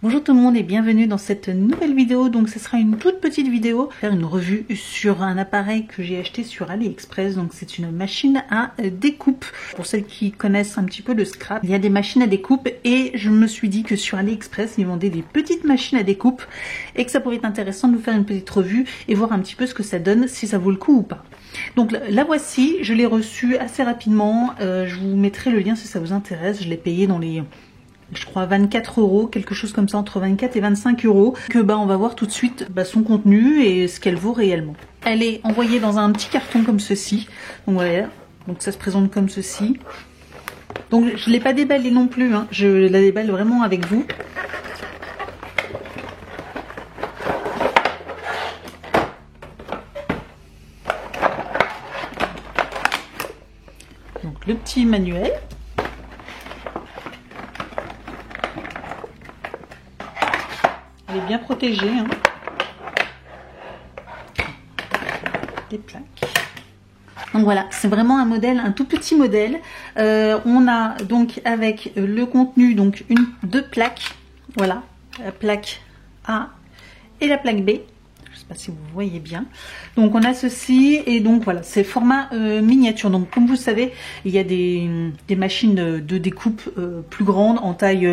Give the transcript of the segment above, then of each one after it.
Bonjour tout le monde et bienvenue dans cette nouvelle vidéo. Donc ce sera une toute petite vidéo, faire une revue sur un appareil que j'ai acheté sur AliExpress. Donc c'est une machine à découpe. Pour celles qui connaissent un petit peu le scrap, il y a des machines à découpe et je me suis dit que sur AliExpress ils vendaient des petites machines à découpe et que ça pourrait être intéressant de vous faire une petite revue et voir un petit peu ce que ça donne, si ça vaut le coup ou pas. Donc la voici, je l'ai reçue assez rapidement. Je vous mettrai le lien si ça vous intéresse. Je l'ai payé dans les... je crois 24 €, quelque chose comme ça, entre 24 et 25 €. Que on va voir tout de suite son contenu et ce qu'elle vaut réellement. Elle est envoyée dans un petit carton comme ceci. Donc voilà, donc ça se présente comme ceci. Donc je ne l'ai pas déballée non plus, hein. Je la déballe vraiment avec vous. Donc le petit manuel. Elle est bien protégée, hein. Des plaques. Donc voilà, c'est vraiment un modèle, un tout petit modèle. On a donc avec le contenu donc deux plaques. Voilà, la plaque A et la plaque B. Je ne sais pas si vous voyez bien. Donc on a ceci et donc voilà, c'est format miniature. Donc comme vous le savez, il y a des machines de découpe plus grandes en taille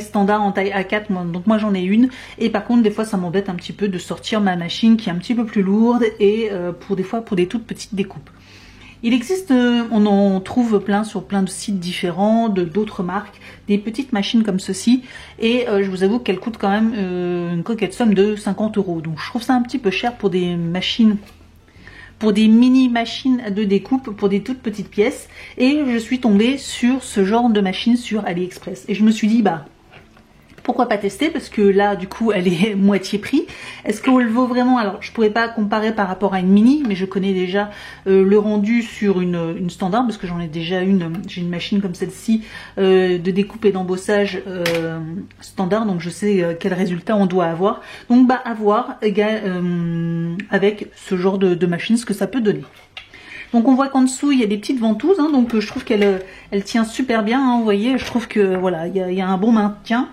standard, en taille A4, donc moi j'en ai une. Et par contre des fois ça m'embête un petit peu de sortir ma machine qui est un petit peu plus lourde et pour des toutes petites découpes. Il existe, on en trouve plein sur plein de sites différents, d'autres marques, des petites machines comme ceci. Et je vous avoue qu'elles coûtent quand même une coquette somme de 50 €. Donc je trouve ça un petit peu cher pour des machines, pour des mini machines de découpe, pour des toutes petites pièces. Et je suis tombée sur ce genre de machine sur AliExpress. Et je me suis dit, pourquoi pas tester, parce que là du coup elle est moitié prix. Est-ce qu'elle vaut vraiment? Alors je pourrais pas comparer par rapport à une mini, mais je connais déjà le rendu sur une standard, parce que j'en ai déjà j'ai une machine comme celle-ci de découpe et d'embossage standard, donc je sais quel résultat on doit avoir. Donc à voir avec ce genre de machine ce que ça peut donner. Donc on voit qu'en dessous il y a des petites ventouses, hein, donc je trouve qu'elle tient super bien, hein, vous voyez, je trouve que voilà, il y a un bon maintien.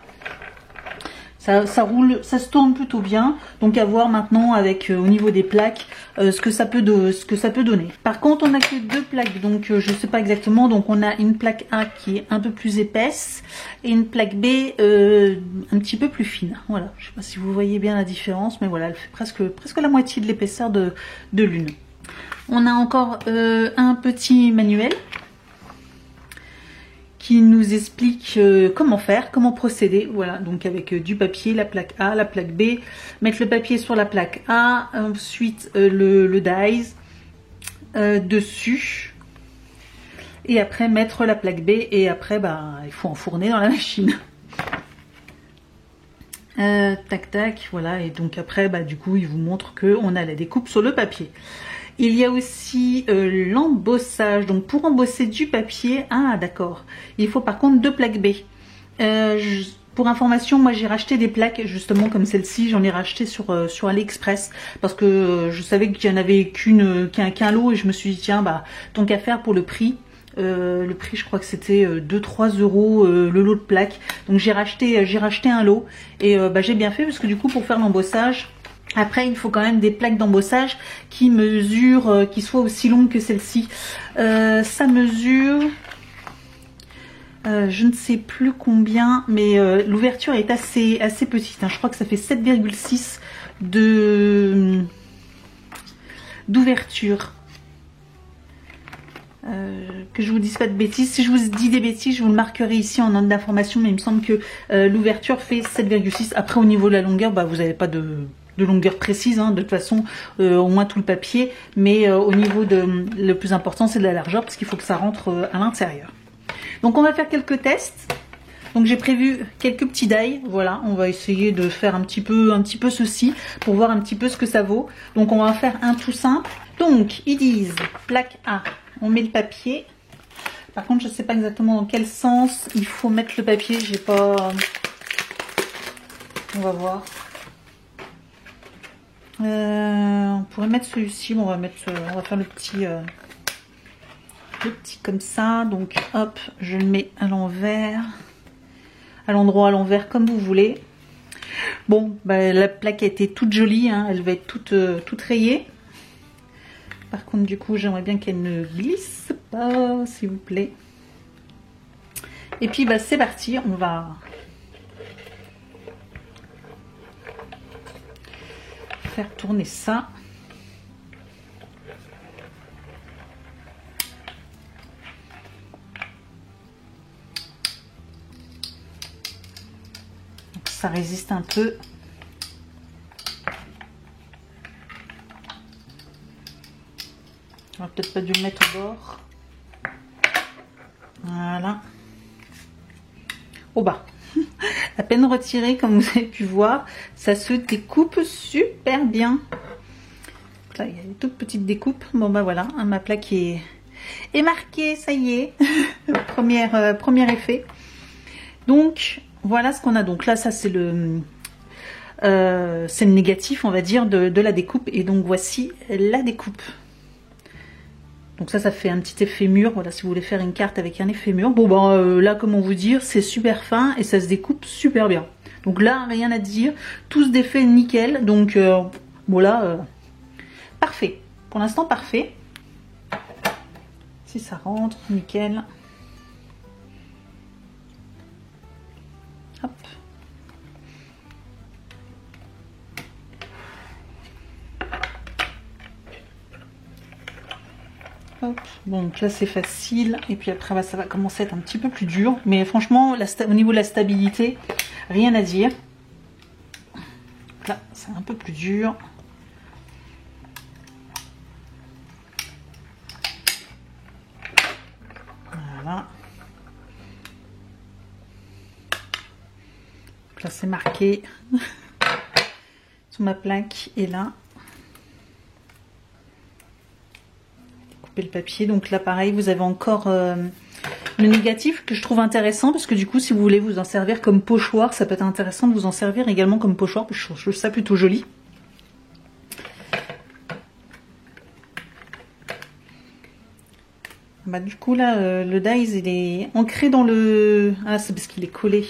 Ça roule, ça se tourne plutôt bien. Donc à voir maintenant avec au niveau des plaques ce que ça peut donner. Par contre on n'a que deux plaques, donc je sais pas exactement. Donc on a une plaque A qui est un peu plus épaisse et une plaque B un petit peu plus fine. Voilà, je sais pas si vous voyez bien la différence, mais voilà, elle fait presque la moitié de l'épaisseur de l'une. On a encore un petit manuel qui nous explique comment faire, comment procéder. Voilà, donc avec du papier, la plaque A, la plaque B, mettre le papier sur la plaque A, ensuite le dies dessus, et après mettre la plaque B, et après il faut enfourner dans la machine. Tac tac, voilà, et donc après du coup il vous montre qu'on a la découpe sur le papier. Il y a aussi l'embossage. Donc pour embosser du papier, d'accord, il faut par contre deux plaques B. Pour information, moi j'ai racheté des plaques justement comme celle-ci, j'en ai racheté sur AliExpress parce que je savais qu'il y en avait qu'un lot et je me suis dit tiens tant qu'à faire pour le prix. Le prix je crois que c'était 2-3 € le lot de plaques. Donc j'ai racheté un lot et j'ai bien fait parce que du coup pour faire l'embossage, après il faut quand même des plaques d'embossage qui mesurent, qui soient aussi longues que celle-ci. Ça mesure, je ne sais plus combien, mais l'ouverture est assez petite, hein. Je crois que ça fait 7,6 d'ouverture. Que je vous dise pas de bêtises. Si je vous dis des bêtises, je vous le marquerai ici en note d'information, mais il me semble que l'ouverture fait 7,6. Après au niveau de la longueur, vous n'avez pas de longueur précise, hein, de toute façon, au moins tout le papier, mais au niveau le plus important c'est de la largeur parce qu'il faut que ça rentre à l'intérieur. Donc on va faire quelques tests. Donc j'ai prévu quelques petits die, voilà, on va essayer de faire un petit peu ceci pour voir un petit peu ce que ça vaut. Donc on va faire un tout simple. Donc ils disent plaque A, on met le papier. Par contre je sais pas exactement dans quel sens il faut mettre le papier, j'ai pas... On va voir. On pourrait mettre celui-ci, on va faire le petit comme ça. Donc hop, je le mets à l'envers. à l'endroit, à l'envers, comme vous voulez. Bon, bah, la plaque a été toute jolie, hein, elle va être toute rayée. Par contre, du coup, j'aimerais bien qu'elle ne glisse pas, s'il vous plaît. Et puis, bah, c'est parti, on va faire tourner ça. Donc, ça résiste un peu. J'aurais peut-être pas dû le mettre au bord. Voilà. Oh bah, à peine retiré, comme vous avez pu voir, ça se découpe super bien. Là, il y a des toutes petites découpes. Bon bah voilà, hein, ma plaque est marquée, ça y est. premier effet. Donc voilà ce qu'on a. Donc là, ça c'est le négatif, on va dire, de la découpe. Et donc voici la découpe. Donc ça fait un petit effet mûr. Voilà, si vous voulez faire une carte avec un effet mûr. Bon ben là, comment vous dire, c'est super fin et ça se découpe super bien. Donc là, rien à dire. Tout se défait nickel. Donc voilà, parfait. Pour l'instant, parfait. Si ça rentre, nickel. Hop. Hop. Donc là c'est facile et puis après bah, ça va commencer à être un petit peu plus dur, mais franchement au niveau de la stabilité, rien à dire. Là c'est un peu plus dur. Voilà. Donc là c'est marqué sur ma plaque et là le papier. Donc là pareil, vous avez encore le négatif que je trouve intéressant parce que du coup si vous voulez vous en servir comme pochoir, ça peut être intéressant de vous en servir également comme pochoir. Je trouve ça plutôt joli. Bah, du coup là le dies il est ancré dans le... Ah c'est parce qu'il est collé.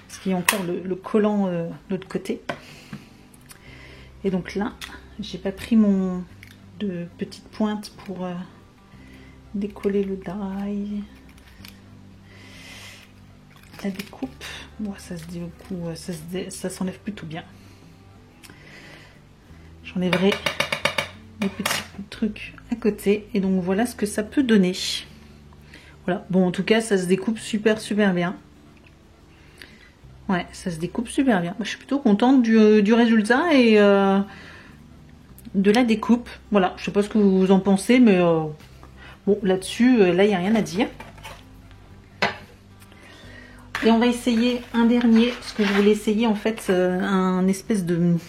Parce qu'il y a encore le collant de l'autre côté. Et donc là j'ai pas pris mon... de petites pointes pour décoller le die. La découpe, bon, ça se dit au coup, ça s'enlève plutôt bien. J'enlèverai les petits trucs à côté et donc voilà ce que ça peut donner. Voilà, bon en tout cas ça se découpe super bien. Ouais, ça se découpe super bien. Moi, je suis plutôt contente du résultat et de la découpe. Voilà, je sais pas ce que vous en pensez, mais bon, là-dessus, là, il n'y a rien à dire. Et on va essayer un dernier, parce que je voulais essayer en fait un espèce de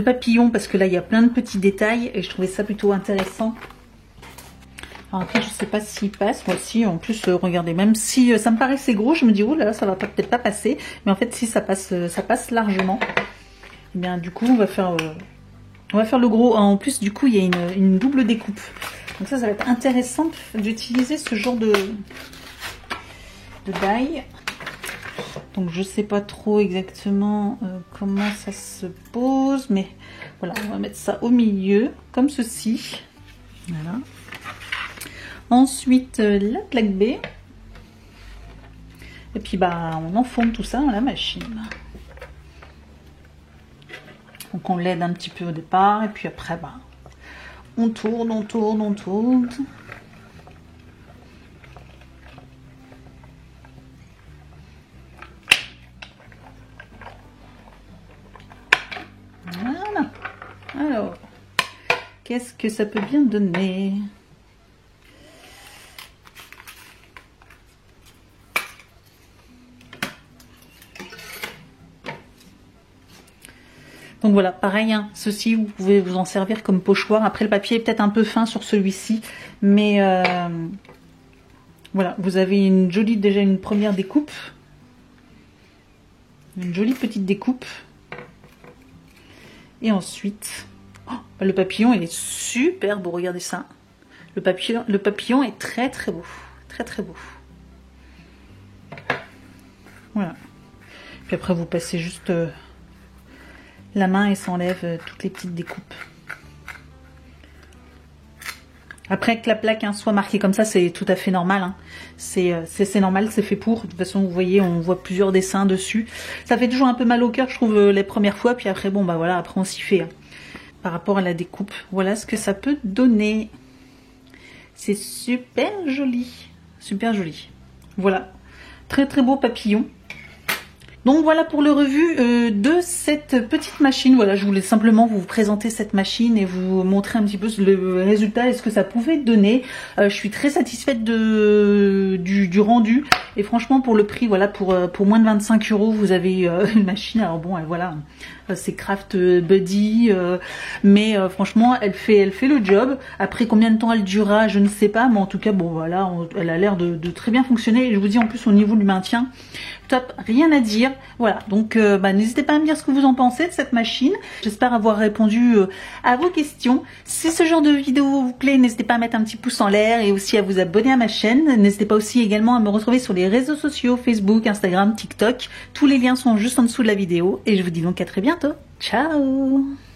papillon, parce que là, il y a plein de petits détails, et je trouvais ça plutôt intéressant. Alors après, je sais pas s'il passe. Moi aussi, en plus, regardez, même si ça me paraissait gros, je me dis, oh là là, ça va peut-être pas passer. Mais en fait, si ça passe largement. Et bien, du coup, on va faire le gros. En plus, du coup, il y a une double découpe. Donc ça va être intéressant d'utiliser ce genre de die. Donc je sais pas trop exactement comment ça se pose, mais voilà, on va mettre ça au milieu, comme ceci. Voilà. Ensuite, la plaque B. Et puis, bah, on enfourne tout ça dans la machine. Donc, on l'aide un petit peu au départ. Et puis après, bah, on tourne, on tourne, on tourne. Voilà. Alors, qu'est-ce que ça peut bien donner ? Donc voilà, pareil, hein, ceci, vous pouvez vous en servir comme pochoir. Après, le papier est peut-être un peu fin sur celui-ci, mais voilà, vous avez déjà une première découpe. Une jolie petite découpe. Et ensuite, oh, le papillon, il est super beau, regardez ça. Le papillon est très très beau, très très beau. Voilà. Puis après vous passez juste la main et ça enlève toutes les petites découpes. Après que la plaque soit marquée comme ça, c'est tout à fait normal. Hein. C'est normal, c'est fait pour. De toute façon, vous voyez, on voit plusieurs dessins dessus. Ça fait toujours un peu mal au cœur, je trouve, les premières fois. Puis après, bon, bah voilà, après on s'y fait. Hein. Par rapport à la découpe, voilà ce que ça peut donner. C'est super joli. Super joli. Voilà. Très très beau papillon. Donc voilà pour le revue de cette petite machine. Voilà, je voulais simplement vous présenter cette machine et vous montrer un petit peu le résultat et ce que ça pouvait donner. Je suis très satisfaite du rendu et franchement pour le prix, voilà, pour moins de 25 €, vous avez une machine. Alors bon, voilà, c'est Craft Buddy, mais franchement elle fait le job. Après combien de temps elle durera, je ne sais pas, mais en tout cas bon voilà, elle a l'air de très bien fonctionner. Et je vous dis en plus au niveau du maintien, top, rien à dire. Voilà, donc n'hésitez pas à me dire ce que vous en pensez de cette machine. J'espère avoir répondu à vos questions. Si ce genre de vidéo vous plaît, n'hésitez pas à mettre un petit pouce en l'air et aussi à vous abonner à ma chaîne. N'hésitez pas aussi également à me retrouver sur les réseaux sociaux, Facebook, Instagram, TikTok. Tous les liens sont juste en dessous de la vidéo et je vous dis donc à très bientôt. Ciao!